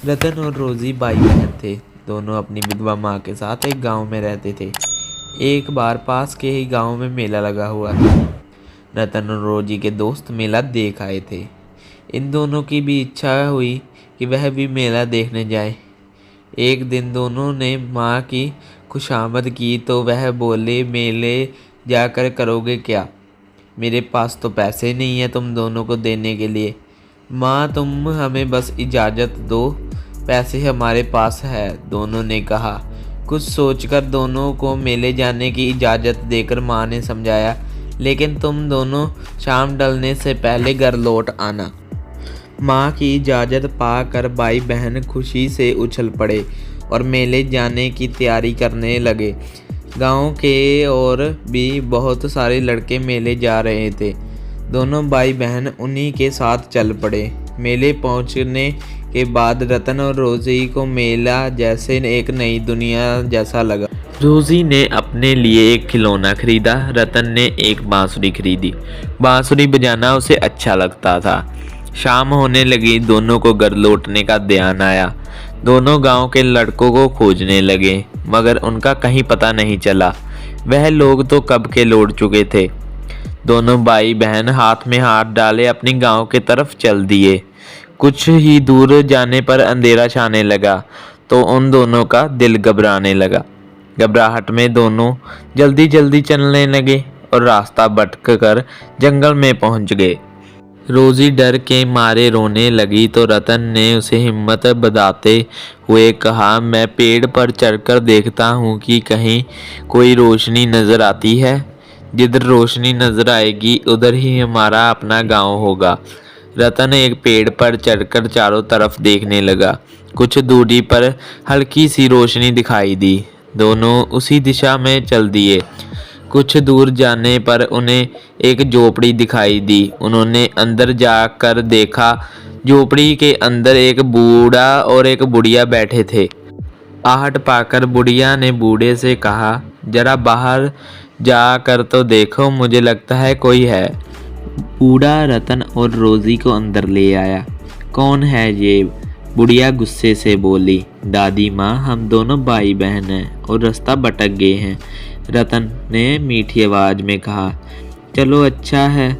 रतन और रोजी भाई बहन थे। दोनों अपनी विधवा माँ के साथ एक गांव में रहते थे। एक बार पास के ही गांव में मेला लगा हुआ था। रतन और रोजी के दोस्त मेला देख आए थे। इन दोनों की भी इच्छा हुई कि वह भी मेला देखने जाए। एक दिन दोनों ने माँ की खुशामद की तो वह बोले, मेले जाकर करोगे क्या? मेरे पास तो पैसे नहीं है तुम दोनों को देने के लिए। माँ तुम हमें बस इजाज़त दो, पैसे हमारे पास है, दोनों ने कहा। कुछ सोचकर दोनों को मेले जाने की इजाज़त देकर माँ ने समझाया, लेकिन तुम दोनों शाम ढलने से पहले घर लौट आना। माँ की इजाज़त पाकर भाई बहन खुशी से उछल पड़े और मेले जाने की तैयारी करने लगे। गांव के और भी बहुत सारे लड़के मेले जा रहे थे। दोनों भाई बहन उन्हीं के साथ चल पड़े। मेले पहुंचने के बाद रतन और रोजी को मेला जैसे एक नई दुनिया जैसा लगा। रोजी ने अपने लिए एक खिलौना खरीदा, रतन ने एक बांसुरी खरीदी। बांसुरी बजाना उसे अच्छा लगता था। शाम होने लगी, दोनों को घर लौटने का ध्यान आया। दोनों गांव के लड़कों को खोजने लगे, मगर उनका कहीं पता नहीं चला। वह लोग तो कब के लौट चुके थे। दोनों भाई बहन हाथ में हाथ डाले अपनी गांव के तरफ चल दिए। कुछ ही दूर जाने पर अंधेरा छाने लगा तो उन दोनों का दिल घबराने लगा। घबराहट में दोनों जल्दी जल्दी चलने लगे और रास्ता भटक कर जंगल में पहुंच गए। रोजी डर के मारे रोने लगी तो रतन ने उसे हिम्मत बंधाते हुए कहा, मैं पेड़ पर चढ़कर देखता हूँ कि कहीं कोई रोशनी नज़र आती है। जिधर रोशनी नज़र आएगी उधर ही हमारा अपना गांव होगा। रतन एक पेड़ पर चढ़कर चारों तरफ देखने लगा। कुछ दूरी पर हल्की सी रोशनी दिखाई दी। दोनों उसी दिशा में चल दिए। कुछ दूर जाने पर उन्हें एक झोपड़ी दिखाई दी। उन्होंने अंदर जाकर देखा, झोपड़ी के अंदर एक बूढ़ा और एक बुढ़िया बैठे थे। आहट पाकर बुढ़िया ने बूढ़े से कहा, जरा बाहर जाकर तो देखो, मुझे लगता है कोई है। बूढ़ा रतन और रोजी को अंदर ले आया। कौन है ये? बुढ़िया गुस्से से बोली, दादी माँ, हम दोनों भाई बहन हैं और रास्ता भटक गए हैं। रतन ने मीठी आवाज़ में कहा, चलो अच्छा है,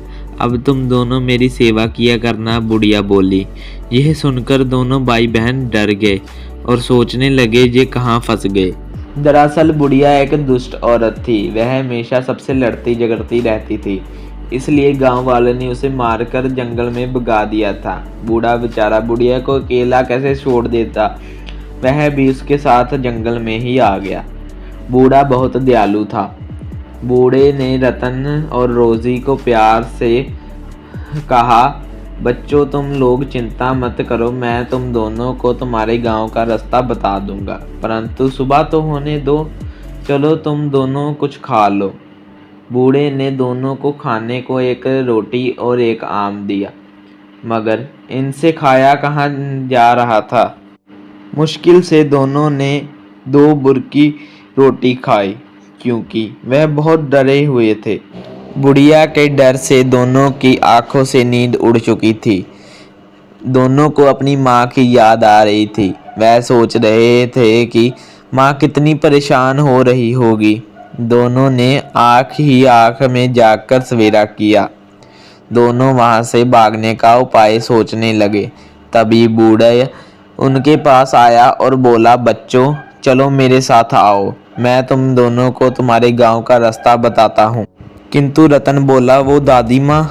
अब तुम दोनों मेरी सेवा किया करना, बुढ़िया बोली। यह सुनकर दोनों भाई बहन डर गए और सोचने लगे ये कहाँ फंस गए। दरअसल बुढ़िया एक दुष्ट औरत थी। वह हमेशा सबसे लड़ती झगड़ती रहती थी, इसलिए गांव वालों ने उसे मारकर जंगल में भगा दिया था। बूढ़ा बेचारा बुढ़िया को अकेला कैसे छोड़ देता, वह भी उसके साथ जंगल में ही आ गया। बूढ़ा बहुत दयालु था। बूढ़े ने रतन और रोजी को प्यार से कहा, बच्चों तुम लोग चिंता मत करो, मैं तुम दोनों को तुम्हारे गांव का रास्ता बता दूंगा, परंतु सुबह तो होने दो। चलो तुम दोनों कुछ खा लो। बूढ़े ने दोनों को खाने को एक रोटी और एक आम दिया, मगर इनसे खाया कहाँ जा रहा था। मुश्किल से दोनों ने 2 बुरकी रोटी खाई, क्योंकि वह बहुत डरे हुए थे। बुढ़िया के डर से दोनों की आंखों से नींद उड़ चुकी थी। दोनों को अपनी माँ की याद आ रही थी। वह सोच रहे थे कि माँ कितनी परेशान हो रही होगी। दोनों ने आँख ही आँख में जाकर सवेरा किया। दोनों वहाँ से भागने का उपाय सोचने लगे। तभी बूढ़ा उनके पास आया और बोला, बच्चों चलो मेरे साथ आओ, मैं तुम दोनों को तुम्हारे गांव का रास्ता बताता हूँ। किंतु रतन बोला, वो दादी माँ,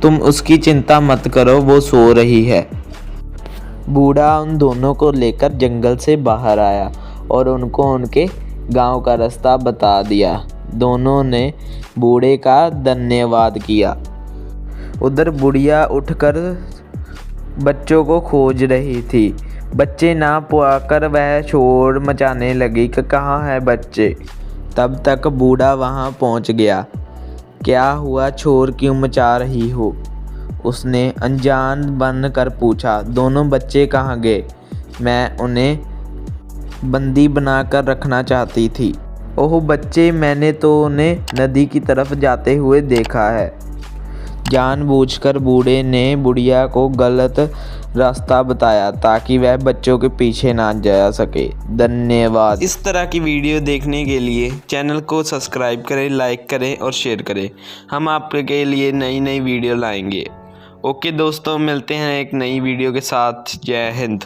तुम उसकी चिंता मत करो, वो सो रही है। बूढ़ा उन दोनों को लेकर जंगल से बाहर आया और उनको उनके गांव का रास्ता बता दिया। दोनों ने बूढ़े का धन्यवाद किया। उधर बुढ़िया उठकर बच्चों को खोज रही थी। बच्चे ना पाकर वह शोर मचाने लगी कि कहाँ है बच्चे। तब तक बूढ़ा वहाँ पहुँच गया। क्या हुआ, शोर क्यों मचा रही हो? उसने अनजान बनकर पूछा। दोनों बच्चे कहाँ गए? मैं उन्हें बंदी बनाकर रखना चाहती थी। ओह बच्चे, मैंने तो उन्हें नदी की तरफ जाते हुए देखा है। जानबूझकर बूढ़े ने बुढ़िया को गलत रास्ता बताया ताकि वह बच्चों के पीछे ना जा सके। धन्यवाद। इस तरह की वीडियो देखने के लिए चैनल को सब्सक्राइब करें, लाइक करें और शेयर करें। हम आपके लिए नई नई वीडियो लाएंगे। ओके दोस्तों, मिलते हैं एक नई वीडियो के साथ। जय हिंद।